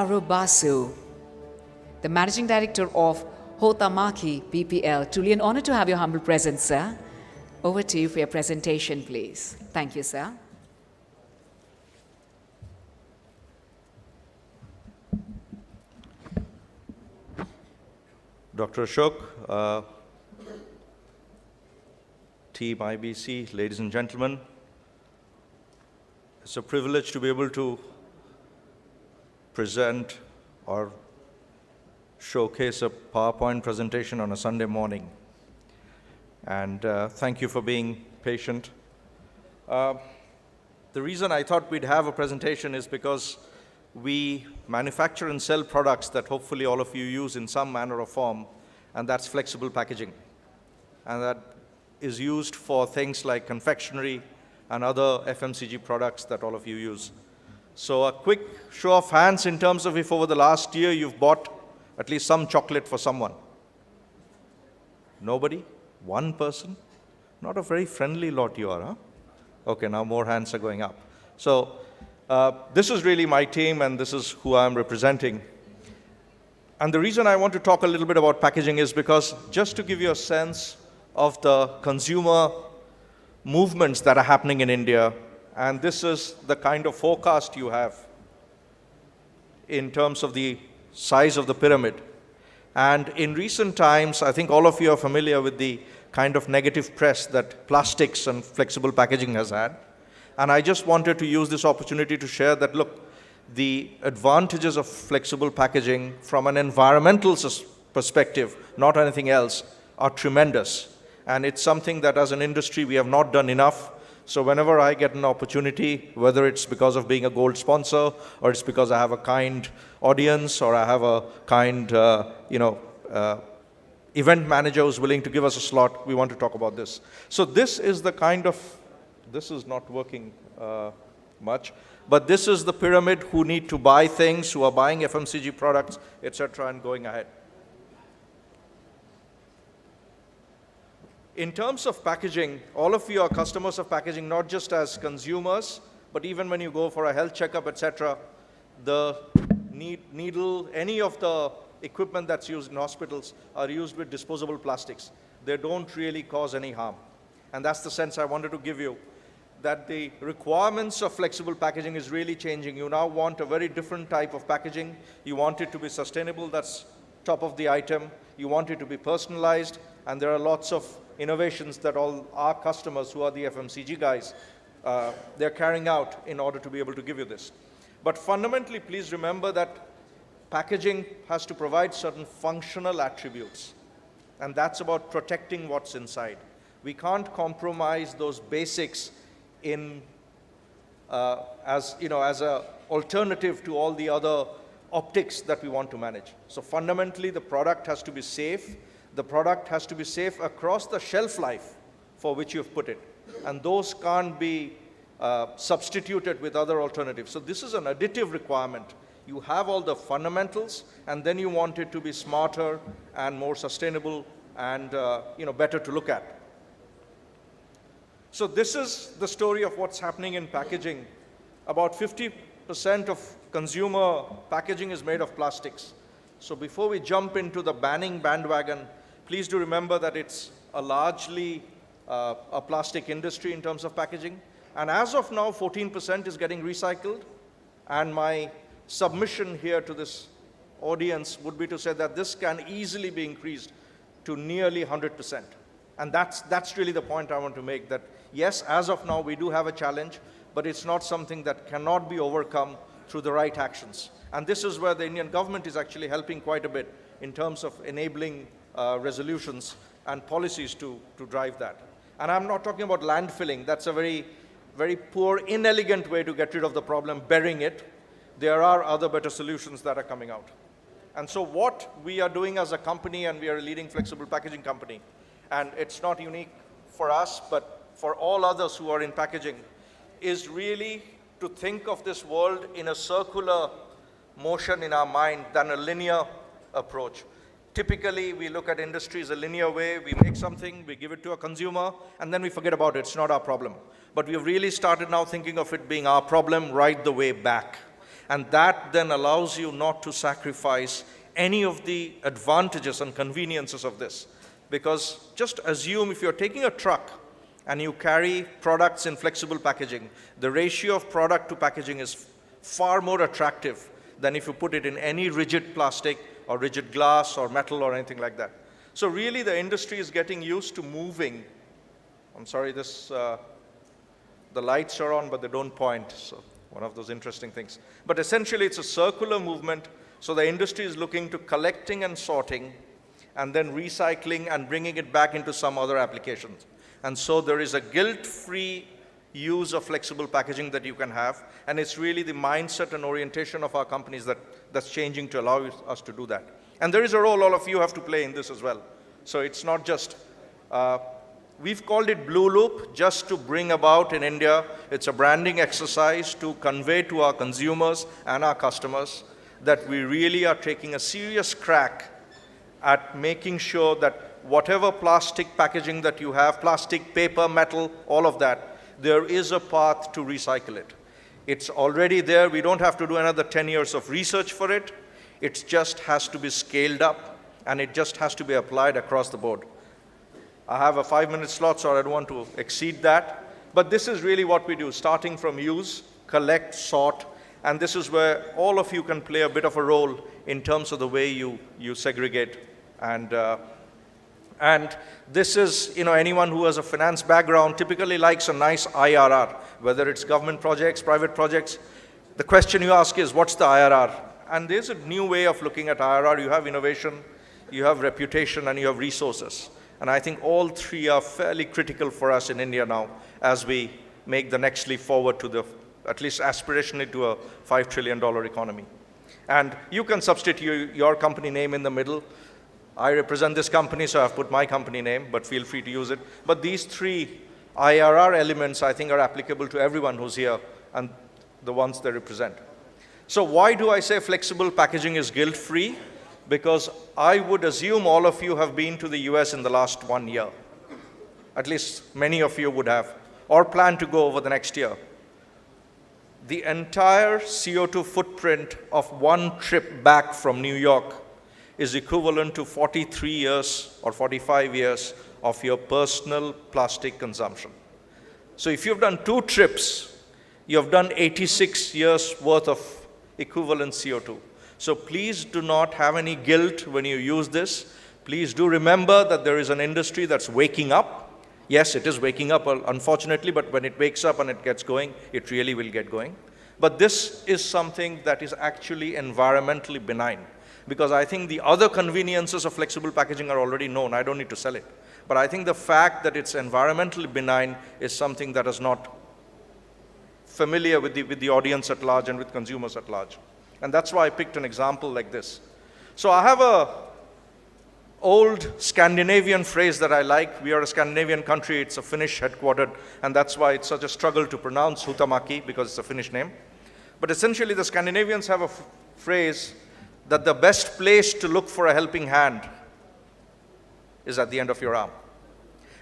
Arup Basu, the Managing Director of HUHTAMAKI PPL. Truly an honor to have your humble presence, sir. Over to you for your presentation, please. Thank you, sir. Dr. Ashok, Team IBC, ladies and gentlemen, it's a privilege to be able to present or showcase a PowerPoint presentation on a Sunday morning. And thank you for being patient. The reason I thought we'd have a presentation is because we manufacture and sell products that hopefully all of you use in some manner or form, and that's flexible packaging. And that is used for things like confectionery and other FMCG products that all of you use. So a quick show of hands in terms of if over the last year you've bought at least some chocolate for someone. Nobody? One person? Not a very friendly lot you are, huh? Okay, now more hands are going up. So this is really my team, and this is who I'm representing. And the reason I want to talk a little bit about packaging is because just to give you a sense of the consumer movements that are happening in India, and this is the kind of forecast you have in terms of the size of the pyramid. And in recent times, I think all of you are familiar with the kind of negative press that plastics and flexible packaging has had. And I just wanted to use this opportunity to share that, look, the advantages of flexible packaging from an environmental perspective, not anything else, are tremendous. And it's something that as an industry we have not done enough. So whenever I get an opportunity, whether it's because of being a gold sponsor, or it's because I have a kind audience, or I have a kind event manager who's willing to give us a slot, we want to talk about this. So this is the kind of, this is not working much, but this is the pyramid who need to buy things, who are buying FMCG products, etc., and going ahead. In terms of packaging, all of you are customers of packaging, not just as consumers, but even when you go for a health checkup, etc., the needle, any of the equipment that's used in hospitals are used with disposable plastics. They don't really cause any harm. And that's the sense I wanted to give you, that the requirements of flexible packaging is really changing. You now want a very different type of packaging. You want it to be sustainable, that's top of the item. You want it to be personalized, and there are lots of innovations that all our customers, who are the FMCG guys, they're carrying out in order to be able to give you this. But fundamentally, please remember that packaging has to provide certain functional attributes, and that's about protecting what's inside. We can't compromise those basics in as an alternative to all the other optics that we want to manage. So fundamentally, the product has to be safe. The product has to be safe across the shelf life for which you've put it. And those can't be substituted with other alternatives. So this is an additive requirement. You have all the fundamentals, and then you want it to be smarter and more sustainable and better to look at. So this is the story of what's happening in packaging. About 50% of consumer packaging is made of plastics. So before we jump into the banning bandwagon, please do remember that it's a largely a plastic industry in terms of packaging. And as of now, 14% is getting recycled. And my submission here to this audience would be to say that this can easily be increased to nearly 100%. And that's really the point I want to make, that yes, as of now, we do have a challenge, but it's not something that cannot be overcome through the right actions. And this is where the Indian government is actually helping quite a bit in terms of enabling resolutions and policies to drive that. And I'm not talking about landfilling. That's a very, very poor, inelegant way to get rid of the problem, burying it. There are other better solutions that are coming out. And so what we are doing as a company, and we are a leading flexible packaging company, and it's not unique for us, but for all others who are in packaging, is really to think of this world in a circular motion in our mind than a linear approach. Typically, we look at industries a linear way. We make something, we give it to a consumer, and then we forget about it. It's not our problem. But we've really started now thinking of it being our problem right the way back. And that then allows you not to sacrifice any of the advantages and conveniences of this. Because just assume if you're taking a truck and you carry products in flexible packaging, the ratio of product to packaging is far more attractive than if you put it in any rigid plastic or rigid glass or metal or anything like that. So really the industry is getting used to moving. I'm sorry, the lights are on, but they don't point. So one of those interesting things. But essentially it's a circular movement. So the industry is looking to collecting and sorting and then recycling and bringing it back into some other applications. And so there is a guilt-free use of flexible packaging that you can have. And it's really the mindset and orientation of our companies that's changing to allow us to do that. And there is a role all of you have to play in this as well. So it's not just, we've called it Blue Loop just to bring about in India. It's a branding exercise to convey to our consumers and our customers that we really are taking a serious crack at making sure that whatever plastic packaging that you have, plastic, paper, metal, all of that, there is a path to recycle it. It's already there. We don't have to do another 10 years of research for it. It just has to be scaled up, and it just has to be applied across the board. I have a 5-minute slot, so I don't want to exceed that. But this is really what we do, starting from use, collect, sort, and this is where all of you can play a bit of a role in terms of the way you segregate. And this is, anyone who has a finance background typically likes a nice IRR, whether it's government projects, private projects. The question you ask is, what's the IRR? And there's a new way of looking at IRR. You have innovation, you have reputation, and you have resources. And I think all three are fairly critical for us in India now as we make the next leap forward to at least aspirationally to a $5 trillion economy. And you can substitute your company name in the middle. I represent this company, so I've put my company name, but feel free to use it. But these three IRR elements, I think, are applicable to everyone who's here and the ones they represent. So why do I say flexible packaging is guilt-free? Because I would assume all of you have been to the US in the last 1 year. At least many of you would have, or plan to go over the next year. The entire CO2 footprint of one trip back from New York is equivalent to 43 years or 45 years of your personal plastic consumption. So if you've done 2 trips, you've done 86 years worth of equivalent CO2. So please do not have any guilt when you use this. Please do remember that there is an industry that's waking up. Yes, it is waking up, unfortunately, but when it wakes up and it gets going, it really will get going. But this is something that is actually environmentally benign, because I think the other conveniences of flexible packaging are already known. I don't need to sell it. But I think the fact that it's environmentally benign is something that is not familiar with the audience at large and with consumers at large. And that's why I picked an example like this. So I have an old Scandinavian phrase that I like. We are a Scandinavian country. It's a Finnish headquartered, and that's why it's such a struggle to pronounce HUHTAMAKI, because it's a Finnish name. But essentially, the Scandinavians have a phrase that the best place to look for a helping hand is at the end of your arm.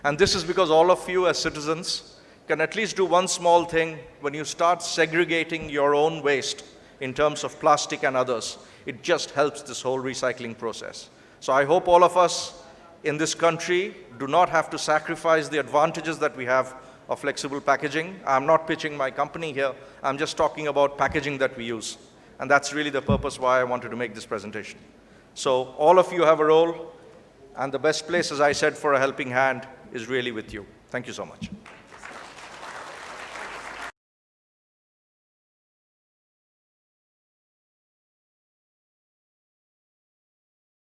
And this is because all of you as citizens can at least do one small thing. When you start segregating your own waste in terms of plastic and others, it just helps this whole recycling process. So I hope all of us in this country do not have to sacrifice the advantages that we have of flexible packaging. I'm not pitching my company here. I'm just talking about packaging that we use. And that's really the purpose why I wanted to make this presentation. So all of you have a role, and the best place, as I said, for a helping hand is really with you. Thank you so much.